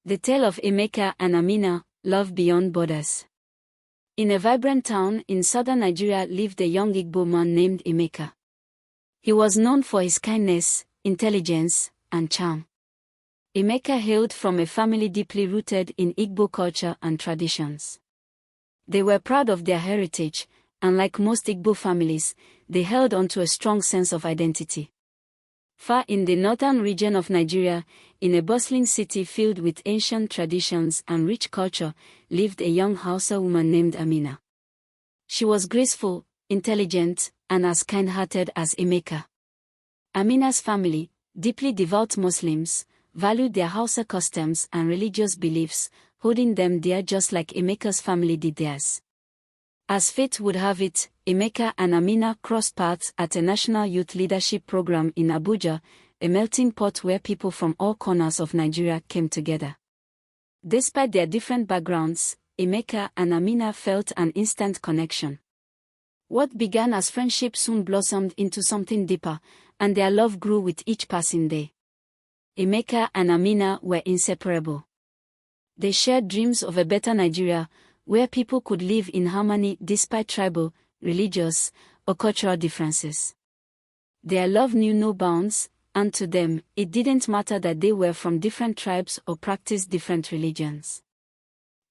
The tale of Emeka and Amina, love beyond borders. In a vibrant town in southern Nigeria lived a young Igbo man named Emeka. He was known for his kindness, intelligence, and charm. Emeka hailed from a family deeply rooted in Igbo culture and traditions. They were proud of their heritage, and like most Igbo families, they held on to a strong sense of identity. Far in the northern region of Nigeria, in a bustling city filled with ancient traditions and rich culture, lived a young Hausa woman named Amina. She was graceful, intelligent, and as kind-hearted as Emeka. Amina's family, deeply devout Muslims, valued their Hausa customs and religious beliefs, holding them dear just like Emeka's family did theirs. As fate would have it, Emeka and Amina crossed paths at a national youth leadership program in Abuja, a melting pot where people from all corners of Nigeria came together. Despite their different backgrounds, Emeka and Amina felt an instant connection. What began as friendship soon blossomed into something deeper, and their love grew with each passing day. Emeka and Amina were inseparable. They shared dreams of a better Nigeria, where people could live in harmony despite tribal, religious, or cultural differences. Their love knew no bounds, and to them, it didn't matter that they were from different tribes or practiced different religions.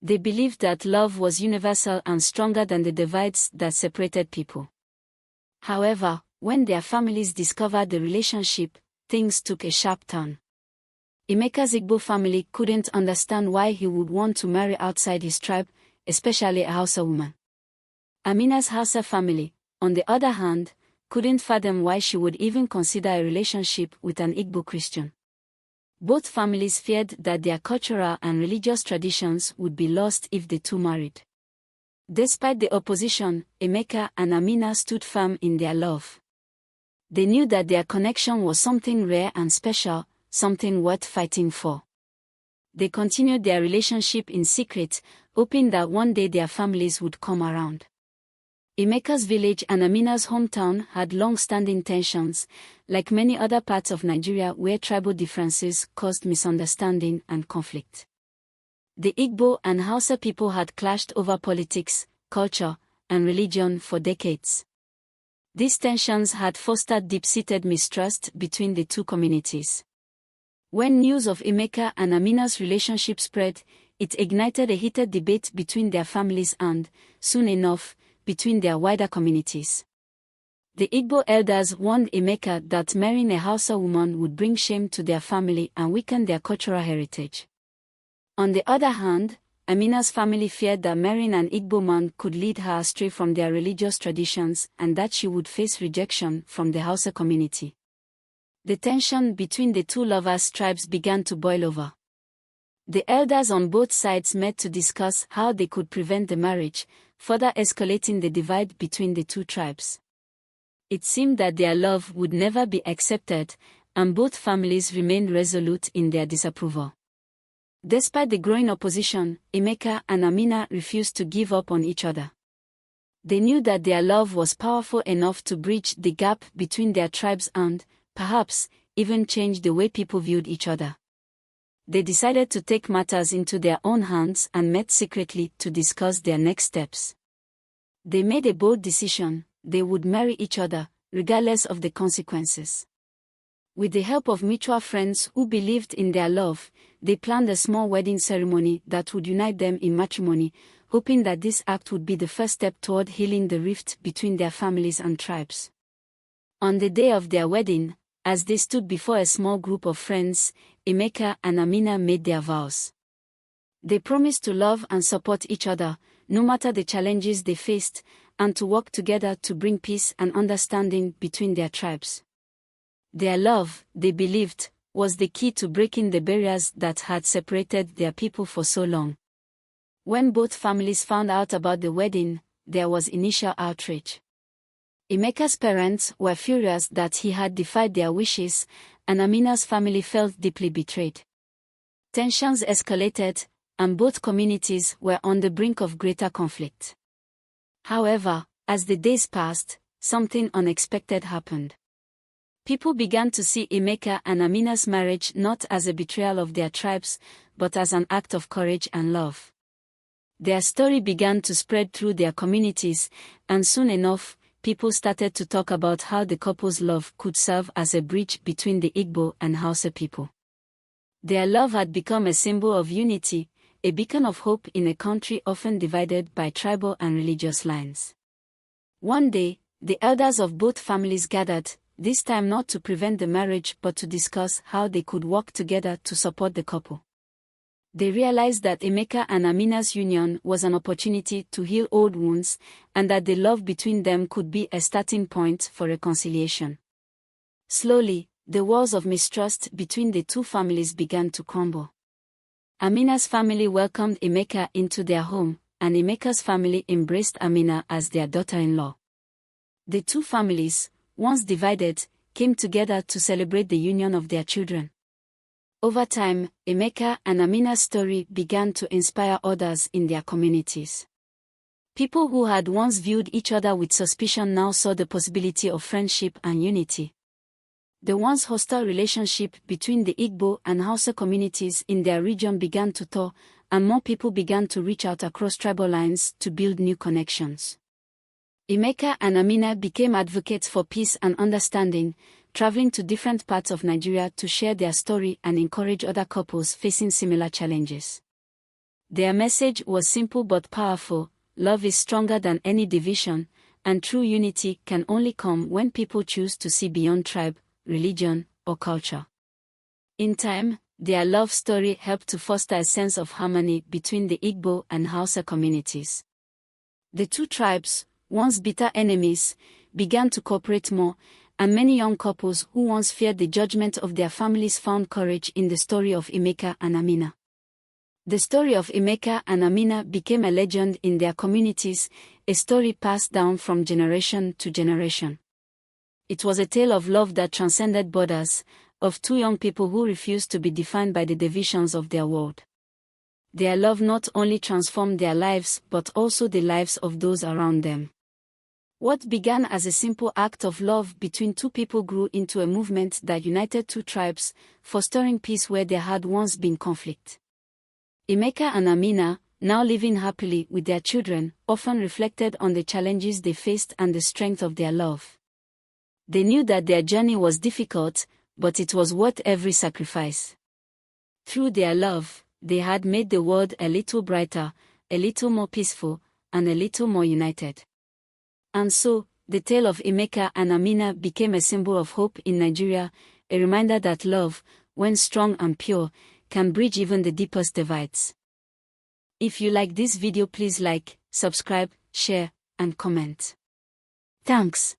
They believed that love was universal and stronger than the divides that separated people. However, when their families discovered the relationship, things took a sharp turn. Emeka's Igbo family couldn't understand why he would want to marry outside his tribe, especially a Hausa woman. Amina's Hausa family, on the other hand, couldn't fathom why she would even consider a relationship with an Igbo Christian. Both families feared that their cultural and religious traditions would be lost if the two married. Despite the opposition, Emeka and Amina stood firm in their love. They knew that their connection was something rare and special, something worth fighting for. They continued their relationship in secret, hoping that one day their families would come around. Emeka's village and Amina's hometown had long-standing tensions, like many other parts of Nigeria where tribal differences caused misunderstanding and conflict. The Igbo and Hausa people had clashed over politics, culture, and religion for decades. These tensions had fostered deep-seated mistrust between the two communities. When news of Emeka and Amina's relationship spread, it ignited a heated debate between their families and, soon enough, between their wider communities. The Igbo elders warned Emeka that marrying a Hausa woman would bring shame to their family and weaken their cultural heritage. On the other hand, Amina's family feared that marrying an Igbo man could lead her astray from their religious traditions and that she would face rejection from the Hausa community. The tension between the two lovers' tribes began to boil over. The elders on both sides met to discuss how they could prevent the marriage, further escalating the divide between the two tribes. It seemed that their love would never be accepted, and both families remained resolute in their disapproval. Despite the growing opposition, Emeka and Amina refused to give up on each other. They knew that their love was powerful enough to bridge the gap between their tribes and, perhaps, even change the way people viewed each other. They decided to take matters into their own hands and met secretly to discuss their next steps. They made a bold decision: they would marry each other, regardless of the consequences. With the help of mutual friends who believed in their love, they planned a small wedding ceremony that would unite them in matrimony, hoping that this act would be the first step toward healing the rift between their families and tribes. On the day of their wedding, as they stood before a small group of friends, Emeka and Amina made their vows. They promised to love and support each other, no matter the challenges they faced, and to work together to bring peace and understanding between their tribes. Their love, they believed, was the key to breaking the barriers that had separated their people for so long. When both families found out about the wedding, there was initial outrage. Emeka's parents were furious that he had defied their wishes, and Amina's family felt deeply betrayed. Tensions escalated, and both communities were on the brink of greater conflict. However, as the days passed, something unexpected happened. People began to see Emeka and Amina's marriage not as a betrayal of their tribes, but as an act of courage and love. Their story began to spread through their communities, and soon enough, people started to talk about how the couple's love could serve as a bridge between the Igbo and Hausa people. Their love had become a symbol of unity, a beacon of hope in a country often divided by tribal and religious lines. One day, the elders of both families gathered, this time not to prevent the marriage but to discuss how they could work together to support the couple. They realized that Emeka and Amina's union was an opportunity to heal old wounds, and that the love between them could be a starting point for reconciliation. Slowly, the walls of mistrust between the two families began to crumble. Amina's family welcomed Emeka into their home, and Emeka's family embraced Amina as their daughter-in-law. The two families, once divided, came together to celebrate the union of their children. Over time, Emeka and Amina's story began to inspire others in their communities. People who had once viewed each other with suspicion now saw the possibility of friendship and unity. The once hostile relationship between the Igbo and Hausa communities in their region began to thaw, and more people began to reach out across tribal lines to build new connections. Emeka and Amina became advocates for peace and understanding, traveling to different parts of Nigeria to share their story and encourage other couples facing similar challenges. Their message was simple but powerful: love is stronger than any division, and true unity can only come when people choose to see beyond tribe, religion, or culture. In time, their love story helped to foster a sense of harmony between the Igbo and Hausa communities. The two tribes, once bitter enemies, began to cooperate more, and many young couples who once feared the judgment of their families found courage in the story of Emeka and Amina. The story of Emeka and Amina became a legend in their communities, a story passed down from generation to generation. It was a tale of love that transcended borders, of two young people who refused to be defined by the divisions of their world. Their love not only transformed their lives but also the lives of those around them. What began as a simple act of love between two people grew into a movement that united two tribes, fostering peace where there had once been conflict. Emeka and Amina, now living happily with their children, often reflected on the challenges they faced and the strength of their love. They knew that their journey was difficult, but it was worth every sacrifice. Through their love, they had made the world a little brighter, a little more peaceful, and a little more united. And so, the tale of Emeka and Amina became a symbol of hope in Nigeria, a reminder that love, when strong and pure, can bridge even the deepest divides. If you like this video, please like, subscribe, share, and comment. Thanks.